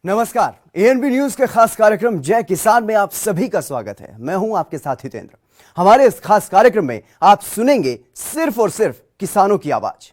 नमस्कार, ANB news के खास कार्यक्रम जय किसान में आप सभी का स्वागत है। मैं हूं आपके साथ हितेंद्र। हमारे इस खास कार्यक्रम में आप सुनेंगे सिर्फ और सिर्फ किसानों की आवाज।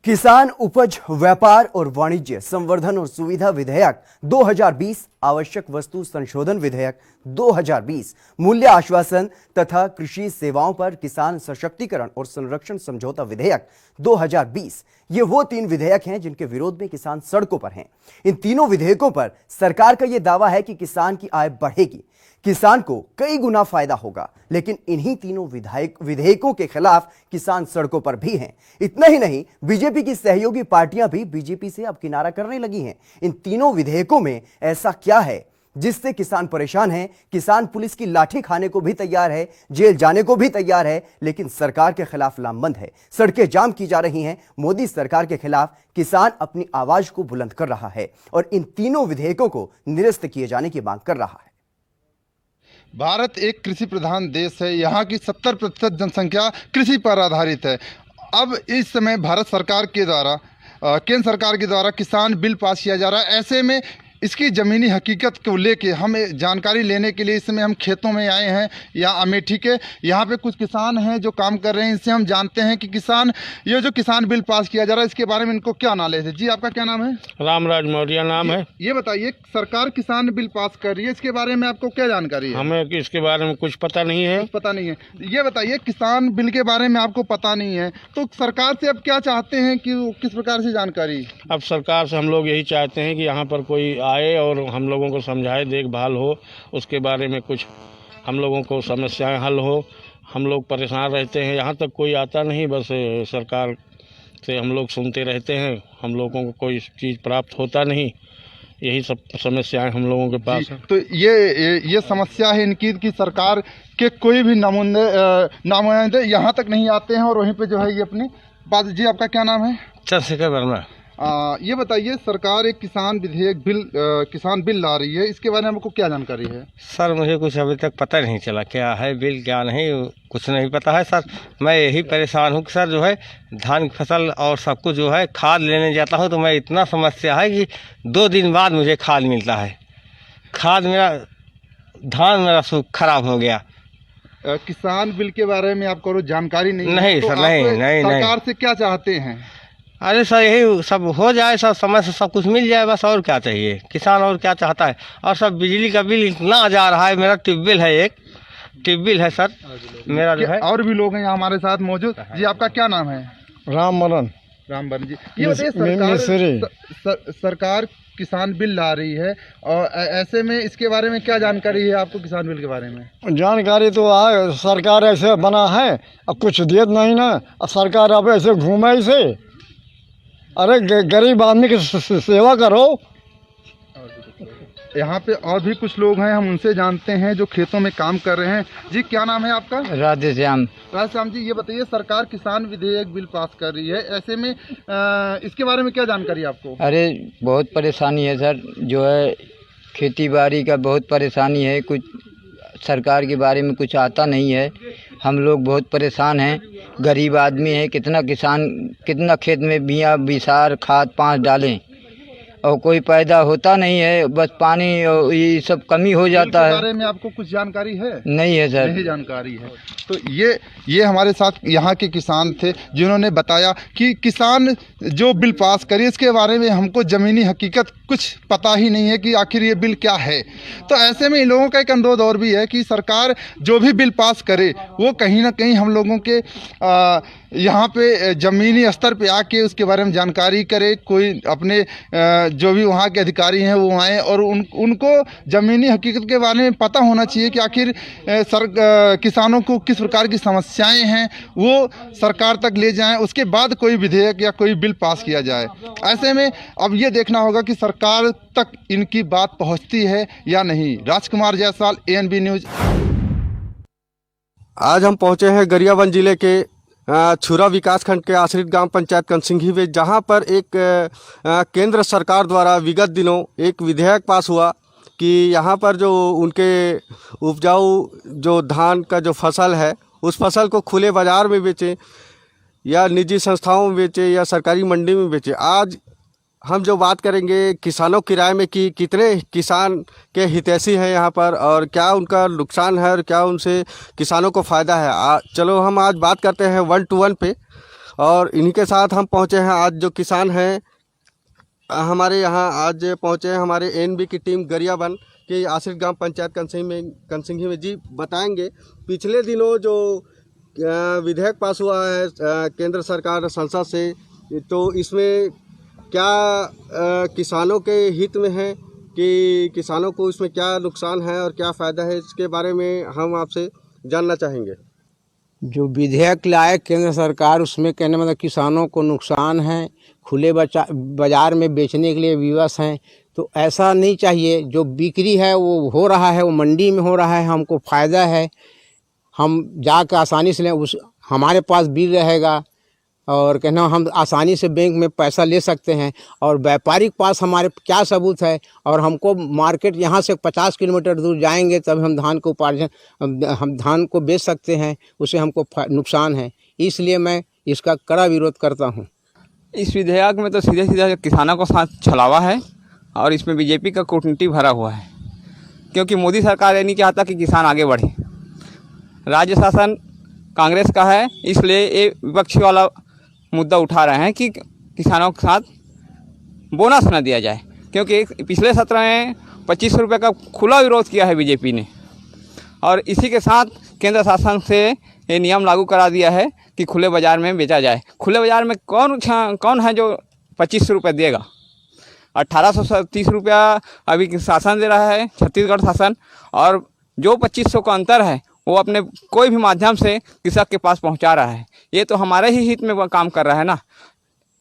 किसान उपज व्यापार और वाणिज्य संवर्धन और सुविधा विधेयक 2020, आवश्यक वस्तु संशोधन विधेयक 2020, मूल्य आश्वासन तथा कृषि सेवाओं पर किसान सशक्तिकरण और संरक्षण समझौता विधेयक 2020, ये वो 3 विधेयक हैं जिनके विरोध में किसान सड़कों पर हैं। इन तीनों विधेयकों पर सरकार का यह दावा है कि किसान की आय बढ़ेगी, किसान को कई गुना फायदा होगा, लेकिन इन्हीं तीनों विधेयकों के खिलाफ किसान सड़कों पर भी हैं। इतना ही नहीं, बीजेपी की सहयोगी पार्टियां भी बीजेपी से अब किनारा करने लगी हैं। इन तीनों विधेयकों में ऐसा क्या है जिससे किसान परेशान हैं? किसान पुलिस की लाठी खाने को भी तैयार है, जेल जाने को भी तैयार है, लेकिन सरकार के खिलाफ लामबंद है। सड़कें जाम की जा रही हैं। मोदी सरकार के खिलाफ किसान अपनी आवाज को बुलंद कर रहा है और इन तीनों विधेयकों को निरस्त किए जाने की मांग कर रहा है। भारत एक कृषि प्रधान देश है। यहाँ की 70% जनसंख्या कृषि पर आधारित है। अब इस समय भारत सरकार के द्वारा, केंद्र सरकार के द्वारा किसान बिल पास किया जा रहा है। ऐसे में इसकी ज़मीनी हकीकत को लेके हम जानकारी लेने के लिए इस समय हम खेतों में आए हैं। यहाँ अमेठी के यहाँ पे कुछ किसान हैं जो काम कर रहे हैं। इनसे हम जानते हैं कि ये जो किसान बिल पास किया जा रहा है इसके बारे में इनको क्या नॉलेज है। जी, आपका क्या नाम है? रामराज मौर्य नाम है। ये बताइए, सरकार किसान बिल पास कर रही है, इसके बारे में आपको क्या जानकारी है? हमें इसके बारे में कुछ पता नहीं है। पता नहीं है। ये बताइए, किसान बिल के बारे में आपको पता नहीं है तो सरकार से अब क्या चाहते हैं कि किस प्रकार से जानकारी? अब सरकार से हम लोग यही चाहते हैं कि यहाँ पर कोई आए और हम लोगों को समझाए, देखभाल हो, उसके बारे में कुछ हम लोगों को समस्याएं हल हो। हम लोग परेशान रहते हैं, यहाँ तक कोई आता नहीं, बस सरकार से हम लोग सुनते रहते हैं, हम लोगों को कोई चीज़ प्राप्त होता नहीं। यही सब समस्याएं हम लोगों के पास है। तो ये समस्या है इनकी कि सरकार के कोई भी नुमाइंदे यहाँ तक नहीं आते हैं और वहीं पे जो है ये अपनी बात। जी, आपका क्या नाम है? चंद्रशेखर वर्मा। ये बताइए, सरकार एक किसान बिल ला रही है, इसके बारे में आपको क्या जानकारी है? सर, मुझे कुछ अभी तक पता नहीं चला क्या है बिल, क्या नहीं, कुछ नहीं पता है सर। मैं यही परेशान हूँ कि सर जो है धान की फसल और सब कुछ जो है खाद लेने जाता हूँ तो मैं इतना समस्या है कि 2 दिन बाद मुझे खाद मिलता है। खाद धान मेरा सूख खराब हो गया। किसान बिल के बारे में आपको जानकारी नहीं है? नहीं तो सर, नहीं। सरकार से क्या चाहते हैं? अरे सर, यही सब हो जाए सर, समय से सब कुछ मिल जाए, बस और क्या चाहिए। किसान और क्या चाहता है। और सब बिजली का बिल इतना आ जा रहा है। मेरा ट्यूबवेल है, एक ट्यूबवेल है सर मेरा जो है। और भी लोग हैं यहाँ हमारे साथ मौजूद। जी, आपका क्या नाम है? रामबरन जी। ये बताइए, सरकार किसान बिल ला रही है और ऐसे में इसके बारे में क्या जानकारी है आपको? किसान बिल के बारे में जानकारी तो है, सरकार ऐसे बना है, अब कुछ देत नहीं ना। अब सरकार अब ऐसे घूमे इसे। अरे गरीब आदमी की सेवा करो। यहाँ पे और भी कुछ लोग हैं, हम उनसे जानते हैं जो खेतों में काम कर रहे हैं। जी, क्या नाम है आपका? राधेश्याम जी, ये बताइए, सरकार किसान विधेयक बिल पास कर रही है, ऐसे में इसके बारे में क्या जानकारी है आपको? अरे बहुत परेशानी है सर, जो है खेती बाड़ी का बहुत परेशानी है। कुछ सरकार के बारे में कुछ आता नहीं है। हम लोग बहुत परेशान हैं, गरीब आदमी है। कितना खेत में बिया बिसार खाद 5 डालें और कोई पैदा होता नहीं है, बस पानी और ये सब कमी हो जाता है। इसके बारे में आपको कुछ जानकारी है? नहीं है सर, नहीं जानकारी है। तो ये हमारे साथ यहाँ के किसान थे जिन्होंने बताया कि किसान जो बिल पास करे इसके बारे में हमको ज़मीनी हकीकत कुछ पता ही नहीं है कि आखिर ये बिल क्या है। तो ऐसे में इन लोगों का एक अनुरोध और भी है कि सरकार जो भी बिल पास करे वो कहीं ना कहीं हम लोगों के यहाँ पे ज़मीनी स्तर पे आके उसके बारे में जानकारी करे। कोई अपने जो भी वहाँ के अधिकारी हैं वो आएँ और उनको ज़मीनी हकीकत के बारे में पता होना चाहिए कि आखिर किसानों को किस प्रकार की समस्याएं हैं वो सरकार तक ले जाएं, उसके बाद कोई विधेयक या कोई बिल पास किया जाए। ऐसे में अब ये देखना होगा कि सरकार तक इनकी बात पहुंचती है या नहीं। राजकुमार जायसवाल, एएनबी न्यूज। आज हम पहुंचे हैं गरियाबंद जिले के छुरा विकासखंड के आश्रित ग्राम पंचायत कंसिंघी में, जहां पर एक केंद्र सरकार द्वारा विगत दिनों एक विधेयक पास हुआ कि यहां पर जो उनके उपजाऊ जो धान का जो फसल है उस फसल को खुले बाज़ार में बेचें या निजी संस्थाओं में बेचें या सरकारी मंडी में बेचें। आज हम जो बात करेंगे किसानों की राय में कि कितने किसान के हितैषी हैं यहाँ पर और क्या उनका नुकसान है और क्या उनसे किसानों को फ़ायदा है। चलो हम आज बात करते हैं 1 to 1 पे, और इन्हीं के साथ हम पहुँचे हैं। आज जो किसान हैं हमारे यहाँ आज पहुँचे हैं हमारे एनबी की टीम गरियाबंद के आश्रित ग्राम पंचायत कंसिंघी में। जी बताएंगे पिछले दिनों जो विधेयक पास हुआ है केंद्र सरकार संसद से, तो इसमें क्या किसानों के हित में है कि किसानों को इसमें क्या नुकसान है और क्या फ़ायदा है, इसके बारे में हम आपसे जानना चाहेंगे। जो विधेयक लाए केंद्र सरकार, उसमें कहने मतलब किसानों को नुकसान है, खुले बाज़ार में बेचने के लिए विवश हैं, तो ऐसा नहीं चाहिए। जो बिक्री है वो हो रहा है, वो मंडी में हो रहा है, हमको फ़ायदा है, हम जाकर आसानी से लें, उस हमारे पास बिल रहेगा और कहना हम आसानी से बैंक में पैसा ले सकते हैं। और व्यापारी के पास हमारे क्या सबूत है, और हमको मार्केट यहाँ से 50 किलोमीटर दूर जाएंगे तब हम धान को हम धान को बेच सकते हैं, उससे हमको नुकसान है। इसलिए मैं इसका कड़ा विरोध करता हूँ। इस विधेयक में तो सीधे सीधे किसानों को साथ छलावा है और इसमें बीजेपी का कूटनीति भरा हुआ है, क्योंकि मोदी सरकार ये नहीं चाहता कि किसान आगे बढ़े। राज्य शासन कांग्रेस का है, इसलिए ये विपक्षी वाला मुद्दा उठा रहे हैं कि किसानों के साथ बोनस न दिया जाए, क्योंकि पिछले सत्र में 25 रुपये का खुला विरोध किया है बीजेपी ने, और इसी के साथ केंद्र शासन से ये नियम लागू करा दिया है कि खुले बाज़ार में बेचा जाए। खुले बाज़ार में कौन है जो 25 रुपये देगा? 1830 रुपया अभी शासन दे रहा है, छत्तीसगढ़ शासन, और जो 2500 का अंतर है वो अपने कोई भी माध्यम से कृषक के पास पहुंचा रहा है। ये तो हमारे ही हित में वो काम कर रहा है ना।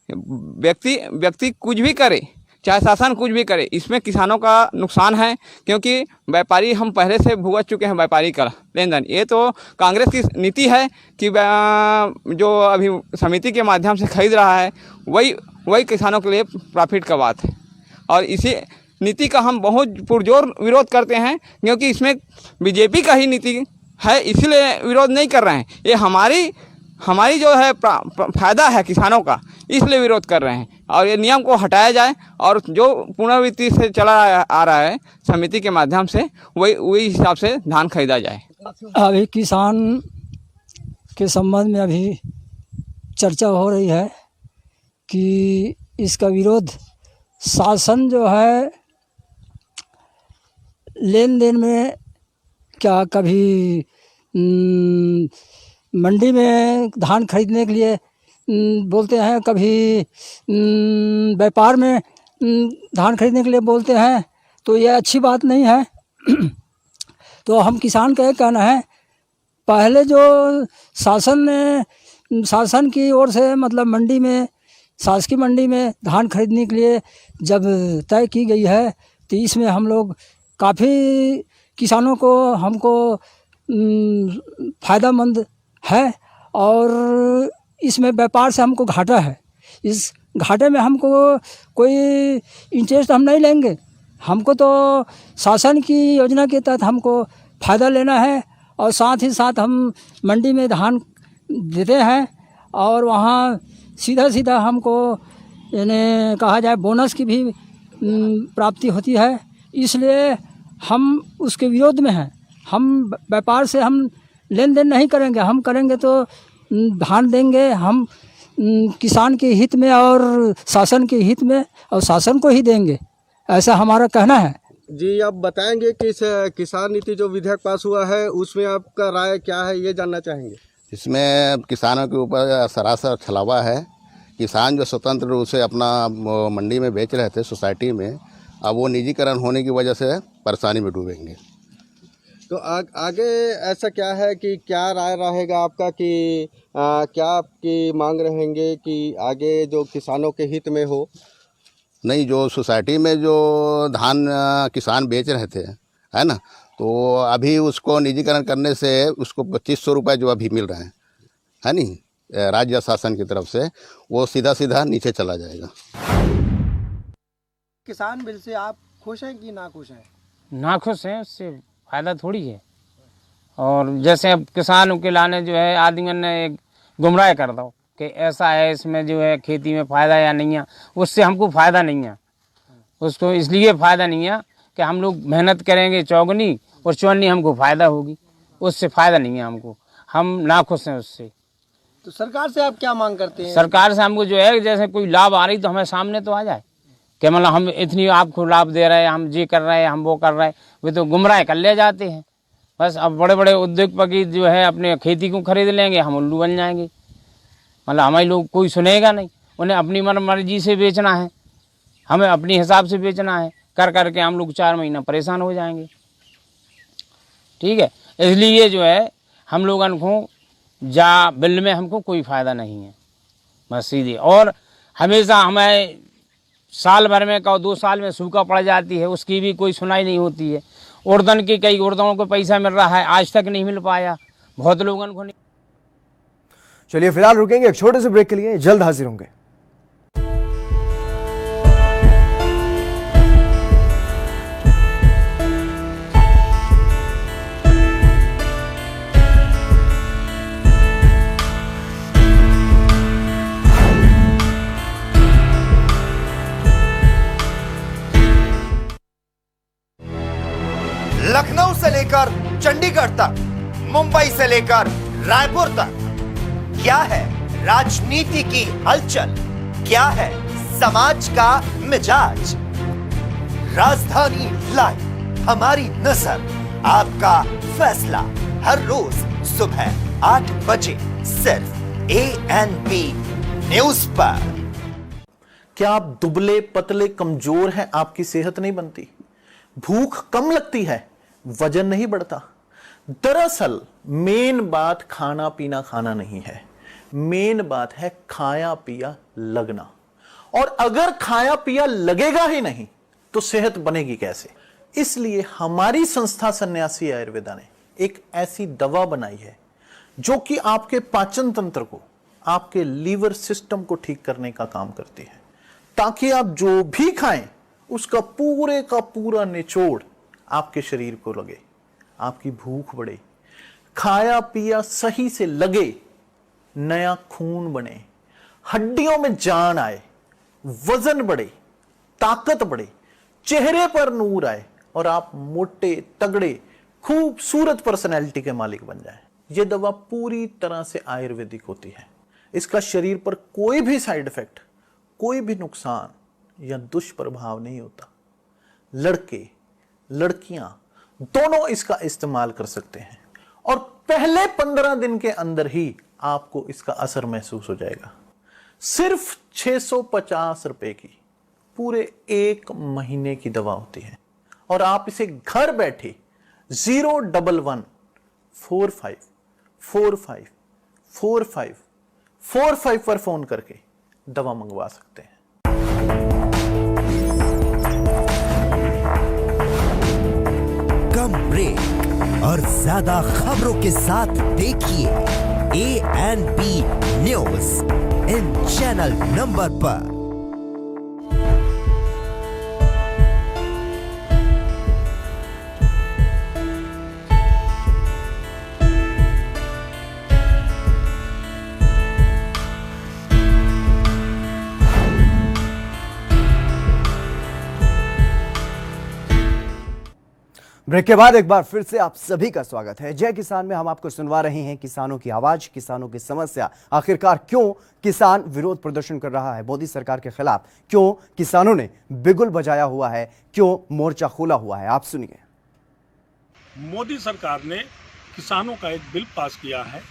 व्यक्ति कुछ भी करे, चाहे शासन कुछ भी करे, इसमें किसानों का नुकसान है, क्योंकि व्यापारी हम पहले से भुगत चुके हैं व्यापारी का लेन देन। ये तो कांग्रेस की नीति है कि जो अभी समिति के माध्यम से खरीद रहा है वही किसानों के लिए प्रॉफिट का बात है, और इसी नीति का हम बहुत पुरजोर विरोध करते हैं, क्योंकि इसमें बीजेपी का ही नीति है, इसीलिए विरोध नहीं कर रहे हैं। ये हमारी जो है फ़ायदा है किसानों का, इसलिए विरोध कर रहे हैं। और ये नियम को हटाया जाए और जो पुनरावृत्ति से चला आ रहा है समिति के माध्यम से वही हिसाब से धान खरीदा जाए। अभी किसान के संबंध में अभी चर्चा हो रही है कि इसका विरोध शासन जो है लेन देन में क्या कभी मंडी में धान खरीदने के लिए बोलते हैं, कभी व्यापार में धान खरीदने के लिए बोलते हैं, तो ये अच्छी बात नहीं है। तो हम किसान का ये कहना है, पहले जो शासन की ओर से मतलब मंडी में, शासकीय मंडी में धान खरीदने के लिए जब तय की गई है, तो इसमें हम लोग काफ़ी किसानों को हमको फ़ायदामंद है, और इसमें व्यापार से हमको घाटा है। इस घाटे में हमको कोई इंटरेस्ट हम नहीं लेंगे, हमको तो शासन की योजना के तहत हमको फ़ायदा लेना है, और साथ ही साथ हम मंडी में धान देते हैं और वहाँ सीधा हमको यानी कहा जाए बोनस की भी प्राप्ति होती है। इसलिए हम उसके विरोध में हैं। हम व्यापार से हम लेन देन नहीं करेंगे, हम करेंगे तो धान देंगे हम किसान के हित में और शासन के हित में, और शासन को ही देंगे, ऐसा हमारा कहना है। जी आप बताएंगे कि इस किसान नीति जो विधेयक पास हुआ है उसमें आपका राय क्या है, ये जानना चाहेंगे। इसमें किसानों के ऊपर सरासर छलावा है। किसान जो स्वतंत्र रूप से अपना मंडी में बेच रहे थे सोसाइटी में, अब वो निजीकरण होने की वजह से परेशानी में डूबेंगे। तो आगे ऐसा क्या है कि क्या राय रहेगा आपका कि क्या आपकी मांग रहेंगे कि आगे जो किसानों के हित में हो? नहीं, जो सोसाइटी में जो धान किसान बेच रहे थे है ना, तो अभी उसको निजीकरण करने से उसको 2500 रुपये जो अभी मिल रहे हैं है नहीं, राज्य शासन की तरफ से, वो सीधा सीधा नीचे चला जाएगा। किसान बिल से आप खुश हैं कि ना खुश हैं? ना खुश हैं, उससे फ़ायदा थोड़ी है। और जैसे अब किसानों के लाने जो है आदमी ने गुमराह कर दो कि ऐसा है, इसमें जो है खेती में फ़ायदा या नहीं है, उससे हमको फ़ायदा नहीं है। उसको इसलिए फ़ायदा नहीं है कि हम लोग मेहनत करेंगे चौगनी और चौनी हमको फ़ायदा होगी, उससे फ़ायदा नहीं है हमको, हम नाखुश हैं उससे। तो सरकार से आप क्या मांग करते हैं? सरकार से हमको जो है जैसे कोई लाभ आ रही तो हमें सामने तो आ जाए कि मतलब हम इतनी आपको लाभ दे रहे हैं, हम ये कर रहे हैं, हम वो कर रहे हैं, वे तो गुमराह कर ले जाते हैं। बस अब बड़े बड़े उद्योगपति जो है अपने खेती को खरीद लेंगे, हम उल्लू बन जाएंगे। मतलब हमारे लोग कोई सुनेगा नहीं, उन्हें अपनी मर्जी से बेचना है, हमें अपने हिसाब से बेचना है, कर करके हम लोग 4 महीना परेशान हो जाएंगे। ठीक है, इसलिए जो है हम लोगों को जा बिल में हमको कोई फ़ायदा नहीं है, बस सीधे। और हमेशा हमें साल भर में का 2 साल में सूखा पड़ जाती है, उसकी भी कोई सुनाई नहीं होती है। उर्दन की कई उर्दनों को पैसा मिल रहा है, आज तक नहीं मिल पाया, बहुत लोगों को नहीं। चलिए फिलहाल रुकेंगे एक छोटे से ब्रेक के लिए, जल्द हाजिर होंगे। लखनऊ से लेकर चंडीगढ़ तक, मुंबई से लेकर रायपुर तक, क्या है राजनीति की हलचल, क्या है समाज का मिजाज। राजधानी लाइव, हमारी नजर, आपका फैसला, हर रोज सुबह 8 बजे सिर्फ ANP न्यूज पर। क्या आप दुबले पतले कमजोर हैं, आपकी सेहत नहीं बनती, भूख कम लगती है, वजन नहीं बढ़ता? दरअसल मेन बात खाना पीना खाना नहीं है, मेन बात है खाया पिया लगना। और अगर खाया पिया लगेगा ही नहीं तो सेहत बनेगी कैसे? इसलिए हमारी संस्था सन्यासी आयुर्वेदा ने एक ऐसी दवा बनाई है जो कि आपके पाचन तंत्र को, आपके लीवर सिस्टम को ठीक करने का काम करती है, ताकि आप जो भी खाएं उसका पूरे का पूरा निचोड़ आपके शरीर को लगे, आपकी भूख बढ़े, खाया पिया सही से लगे, नया खून बने, हड्डियों में जान आए, वजन बढ़े, ताकत बढ़े, चेहरे पर नूर आए और आप मोटे तगड़े खूबसूरत पर्सनैलिटी के मालिक बन जाएं। यह दवा पूरी तरह से आयुर्वेदिक होती है। इसका शरीर पर कोई भी साइड इफेक्ट, कोई भी नुकसान या दुष्प्रभाव नहीं होता। लड़के लड़कियां दोनों इसका इस्तेमाल कर सकते हैं और पहले 15 दिन के अंदर ही आपको इसका असर महसूस हो जाएगा। सिर्फ 650 रुपए की पूरे 1 महीने की दवा होती है और आप इसे घर बैठे 01145454545 पर फोन करके दवा मंगवा सकते हैं। कम ब्रेक और ज्यादा खबरों के साथ देखिए ANP news in channel number पर। ब्रेक के बाद एक बार फिर से आप सभी का स्वागत है। जय किसान में हम आपको सुनवा रहे हैं किसानों की आवाज, किसानों की समस्या। आखिरकार क्यों किसान विरोध प्रदर्शन कर रहा है मोदी सरकार के खिलाफ, क्यों किसानों ने बिगुल बजाया हुआ है, क्यों मोर्चा खोला हुआ है, आप सुनिए। मोदी सरकार ने किसानों का एक बिल पास किया है,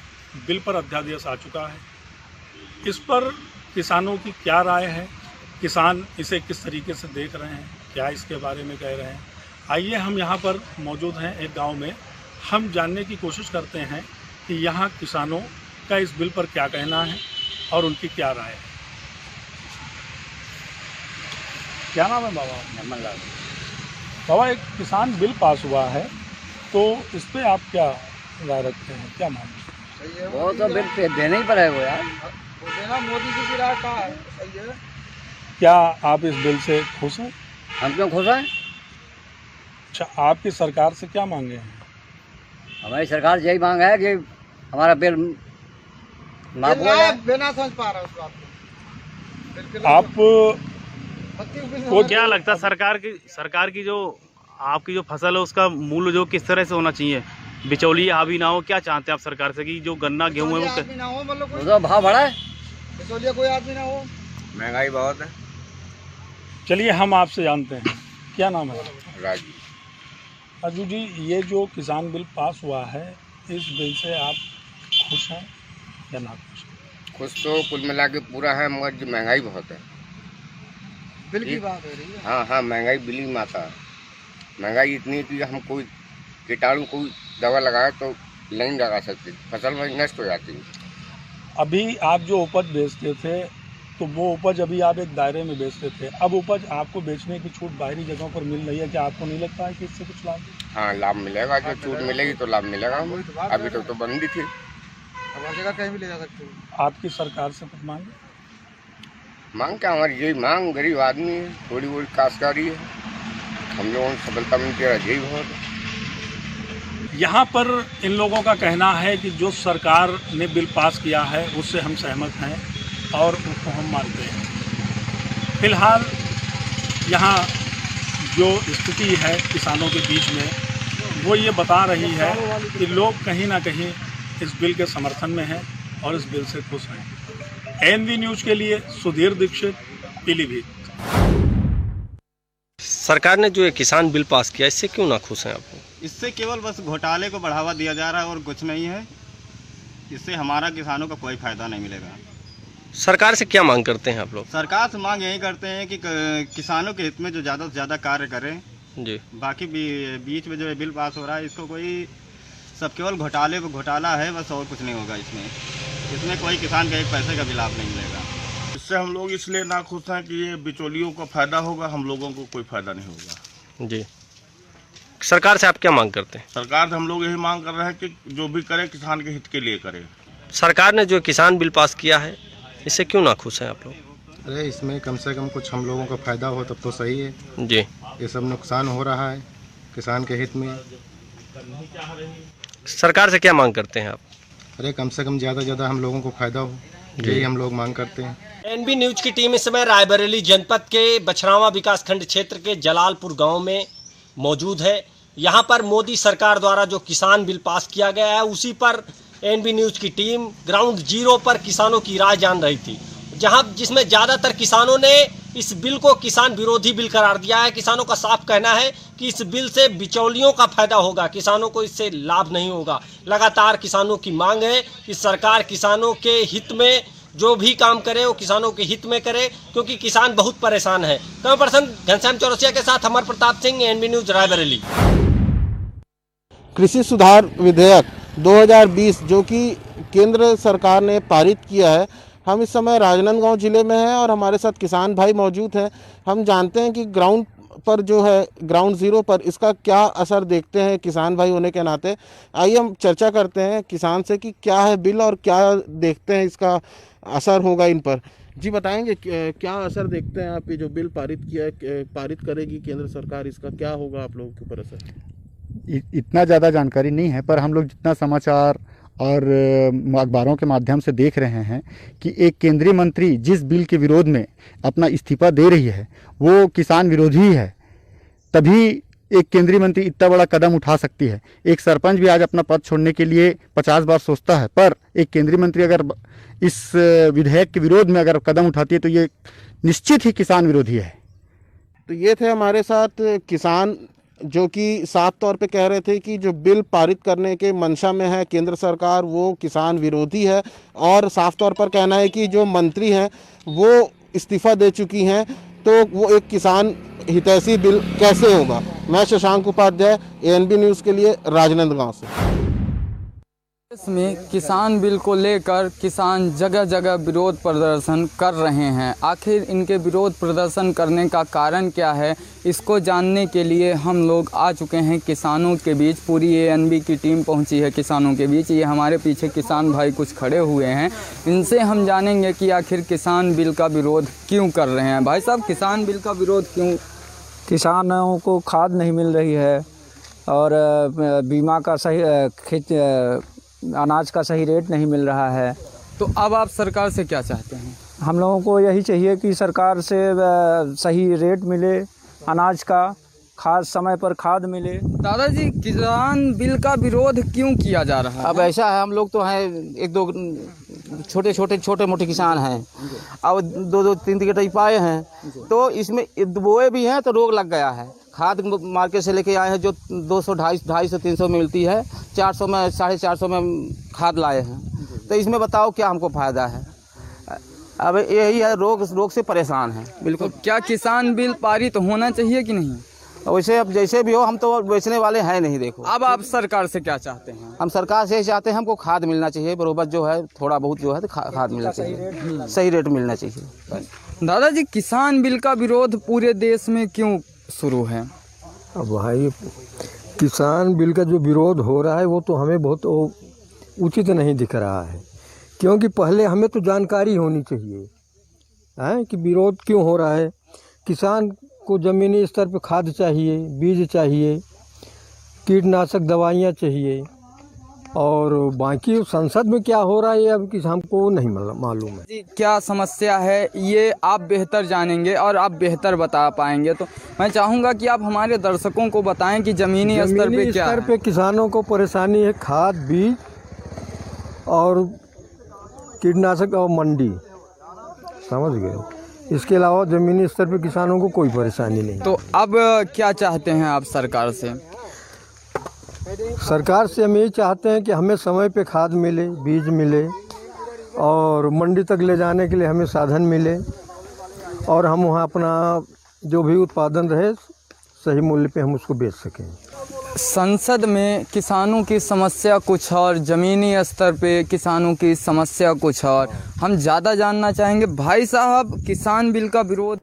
बिल पर अध्यादेश आ चुका है। इस पर किसानों की क्या राय है, किसान इसे किस तरीके से देख रहे हैं, क्या इसके बारे में कह रहे हैं। आइए हम यहाँ पर मौजूद हैं एक गांव में, हम जानने की कोशिश करते हैं कि यहाँ किसानों का इस बिल पर क्या कहना है और उनकी क्या राय है। क्या नाम है बाबा? नमन लाल। बाबा, एक किसान बिल पास हुआ है तो इस पर आप क्या राय रखते हैं, क्या मानते हैं? वो तो बिल देना ही पड़ेगा यार। देना मोदी जी की राह कहाँ है? सही है। क्या आप इस बिल से खुश हैं? हम क्यों खुश हैं? अच्छा, आपकी सरकार से क्या मांगे हैं? हमारी सरकार से यही मांग है कि हमारा बिल माफ हो जाए। बिना समझ पा रहा उस बात को। आप वो क्या लगता है सरकार की जो आपकी जो फसल है उसका मूल्य जो किस तरह से होना चाहिए, बिचौलिए हावी ना हो? क्या चाहते हैं आप सरकार से कि जो गन्ना गेहूँ है वो ना हो, मतलब कोई तो भाव बढ़ा है, बिचौलिया कोई आदमी ना हो। महंगाई बहुत है। चलिए हम आपसे जानते हैं, क्या नाम है? राजू। राजू जी, ये जो किसान बिल पास हुआ है, इस बिल से आप खुश हैं या ना खुश? खुश तो कुल मिला के पूरा है, मगर जो महंगाई बहुत है। बिल की बात हो रही है। हाँ हाँ, महंगाई बिली माता है। महंगाई इतनी कि हम कोई कीटाणु कोई दवा लगाए तो नहीं लगा सकते, फसल में नष्ट हो जाती है। अभी आप जो उपज बेचते थे तो वो उपज अभी आप एक दायरे में बेचते थे, अब उपज आपको बेचने की छूट बाहरी जगहों पर मिल रही है, क्या आपको नहीं लगता है कि इससे कुछ लाभ? हाँ, लाभ मिलेगा, जो छूट मिलेगी तो लाभ मिलेगा। अभी तक तो बंदी थी। अब हर जगह कहीं भी ले जा सकते हो। आपकी सरकार से कुछ मांगे? मांग क्या, हमारी यही मांग, गरीब आदमी है, थोड़ी बहुत काश्तकारी है, हम लोगों को सफलता मिलती है, यही बहुत है। यहाँ पर इन लोगों का कहना है कि जो सरकार ने बिल पास किया है उससे हम सहमत हैं और उसको हम मानते हैं। फिलहाल यहाँ जो स्थिति है किसानों के बीच में, वो ये बता रही है कि लोग कहीं ना कहीं इस बिल के समर्थन में हैं और इस बिल से खुश हैं। एनवी न्यूज़ के लिए सुधीर दीक्षित, पीलीभीत। सरकार ने जो ये किसान बिल पास किया, इससे क्यों ना खुश हैं आप? इससे केवल बस घोटाले को बढ़ावा दिया जा रहा है और कुछ नहीं है। इससे हमारा किसानों का कोई फायदा नहीं मिलेगा। सरकार से क्या मांग करते हैं आप लोग? सरकार से मांग यही करते हैं कि किसानों के हित में जो ज़्यादा से ज़्यादा कार्य करें जी। बाकी बीच में जो बिल पास हो रहा है, इसको कोई सब केवल घोटाले पे घोटाला है बस, और कुछ नहीं होगा इसमें कोई किसान का एक पैसे का भी लाभ नहीं मिलेगा। इससे हम लोग इसलिए ना खुश हैं कि ये बिचौलियों का फायदा होगा, हम लोगों को कोई फायदा नहीं होगा। जी। सरकार से आप क्या मांग करते हैं? सरकार से हम लोग यही मांग कर रहे हैं कि जो भी करे किसान के हित के लिए करे। सरकार ने जो किसान बिल पास किया है, इससे क्यों ना खुश हैं आप लोग? अरे इसमें कम से कम कुछ हम लोगों का फायदा हो तब तो सही है जी। ये सब नुकसान हो रहा है किसान के हित में। सरकार से क्या मांग करते हैं आप? अरे कम से कम ज़्यादा हम लोगों को फायदा हो, यही हम लोग मांग करते हैं। एनबी न्यूज की टीम इस समय रायबरेली जनपद के बछरावा विकासखंड क्षेत्र के जलालपुर गांव में मौजूद है। यहां पर मोदी सरकार द्वारा जो किसान बिल पास किया गया है, उसी पर एनबी न्यूज की टीम ग्राउंड जीरो पर किसानों की राय जान रही थी, जिसमें ज़्यादातर किसानों ने इस बिल को किसान विरोधी बिल करार दिया है। किसानों का साफ कहना है कि इस बिल से बिचौलियों का फायदा होगा, किसानों को इससे लाभ नहीं होगा। लगातार किसानों की मांग है कि सरकार किसानों के हित में जो भी काम करे वो किसानों के हित में करे, क्योंकि किसान बहुत परेशान है। कैमरा पर्सन घनश्याम चौरसिया के साथ अमर प्रताप सिंह, एनबी न्यूज रायबरेली। कृषि सुधार विधेयक 2020 जो कि केंद्र सरकार ने पारित किया है, हम इस समय राजनांदगांव जिले में हैं और हमारे साथ किसान भाई मौजूद हैं। हम जानते हैं कि ग्राउंड पर जो है, ग्राउंड जीरो पर इसका क्या असर देखते हैं किसान भाई होने के नाते। आइए हम चर्चा करते हैं किसान से कि क्या है बिल और क्या देखते हैं इसका असर होगा इन पर। जी बताएंगे क्या असर देखते हैं आप, ये जो बिल पारित किया है, पारित करेगी केंद्र सरकार, इसका क्या होगा आप लोगों के ऊपर असर? इतना ज़्यादा जानकारी नहीं है, पर हम लोग जितना समाचार और अखबारों के माध्यम से देख रहे हैं कि एक केंद्रीय मंत्री जिस बिल के विरोध में अपना इस्तीफा दे रही है वो किसान विरोधी है, तभी एक केंद्रीय मंत्री इतना बड़ा कदम उठा सकती है। एक सरपंच भी आज अपना पद छोड़ने के लिए 50 बार सोचता है, पर एक केंद्रीय मंत्री अगर इस विधेयक के विरोध में अगर कदम उठाती है तो ये निश्चित ही किसान विरोधी है। तो ये थे हमारे साथ किसान जो कि साफ तौर पे कह रहे थे कि जो बिल पारित करने के मंशा में है केंद्र सरकार, वो किसान विरोधी है, और साफ तौर पर कहना है कि जो मंत्री हैं वो इस्तीफा दे चुकी हैं, तो वो एक किसान हितैषी बिल कैसे होगा। मैं शशांक उपाध्याय, एएनबी न्यूज़ के लिए राजनांदगांव से। में किसान बिल को लेकर किसान जगह जगह विरोध प्रदर्शन कर रहे हैं। आखिर इनके विरोध प्रदर्शन करने का कारण क्या है, इसको जानने के लिए हम लोग आ चुके हैं किसानों के बीच। पूरी ANB की टीम पहुंची है किसानों के बीच। ये हमारे पीछे किसान भाई कुछ खड़े हुए हैं, इनसे हम जानेंगे कि आखिर किसान बिल का विरोध क्यों कर रहे हैं। भाई साहब, किसान बिल का विरोध क्यों? किसानों को खाद नहीं मिल रही है और बीमा का सही अनाज का सही रेट नहीं मिल रहा है। तो अब आप सरकार से क्या चाहते हैं? हम लोगों को यही चाहिए कि सरकार से सही रेट मिले, अनाज का खाद समय पर खाद मिले। दादाजी, किसान बिल का विरोध क्यों किया जा रहा है? अब ऐसा है, हम लोग तो हैं एक दो छोटे मोटे किसान हैं, अब दो तीन टिकट पाए हैं, तो इसमें बोए भी हैं तो रोग लग गया है। खाद मार्केट से लेके आए हैं जो 200 250 300 में मिलती है, 400 में 450 में खाद लाए हैं। तो इसमें बताओ क्या हमको फ़ायदा है? अब यही है, रोग से परेशान हैं बिल्कुल। तो क्या किसान बिल पारित होना चाहिए कि नहीं? वैसे अब जैसे भी हो, हम तो बेचने वाले हैं नहीं। देखो, अब आप सरकार से क्या चाहते हैं? हम सरकार से चाहते हैं हमको खाद मिलना चाहिए बरोबर, जो है थोड़ा बहुत जो है तो खाद मिलना चाहिए, सही रेट मिलना चाहिए। दादाजी, किसान बिल का विरोध पूरे देश में क्यों शुरू है? अब भाई, किसान बिल का जो विरोध हो रहा है वो तो हमें बहुत उचित नहीं दिख रहा है, क्योंकि पहले हमें तो जानकारी होनी चाहिए है कि विरोध क्यों हो रहा है। किसान को ज़मीनी स्तर पर खाद चाहिए, बीज चाहिए, कीटनाशक दवाइयाँ चाहिए, और बाकी संसद में क्या हो रहा है ये अब किसी हमको नहीं मालूम है। क्या समस्या है ये आप बेहतर जानेंगे और आप बेहतर बता पाएंगे, तो मैं चाहूँगा कि आप हमारे दर्शकों को बताएं कि ज़मीनी स्तर पे क्या है। पे किसानों को परेशानी है खाद, बीज और कीटनाशक और मंडी, समझ गए। इसके अलावा ज़मीनी स्तर पे किसानों को कोई परेशानी नहीं। तो अब क्या चाहते हैं आप सरकार से? सरकार से हम यही चाहते हैं कि हमें समय पे खाद मिले, बीज मिले, और मंडी तक ले जाने के लिए हमें साधन मिले, और हम वहाँ अपना जो भी उत्पादन रहे सही मूल्य पे हम उसको बेच सकें। संसद में किसानों की समस्या कुछ और, ज़मीनी स्तर पे किसानों की समस्या कुछ और। हम ज़्यादा जानना चाहेंगे। भाई साहब, किसान बिल का विरोध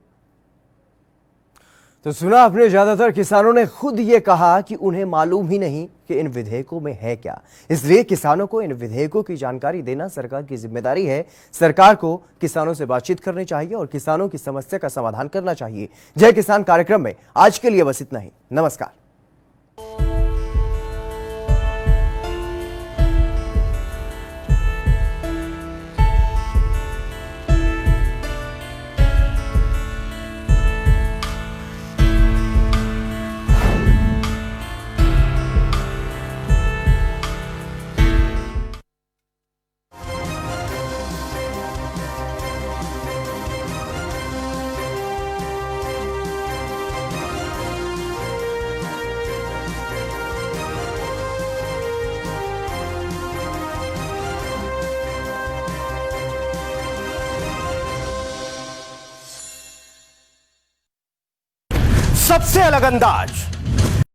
तो सुना आपने, ज्यादातर किसानों ने खुद ये कहा कि उन्हें मालूम ही नहीं कि इन विधेयकों में है क्या। इसलिए किसानों को इन विधेयकों की जानकारी देना सरकार की जिम्मेदारी है। सरकार को किसानों से बातचीत करनी चाहिए और किसानों की समस्या का समाधान करना चाहिए। जय किसान कार्यक्रम में आज के लिए बस इतना ही। नमस्कार। सबसे अलग अंदाज,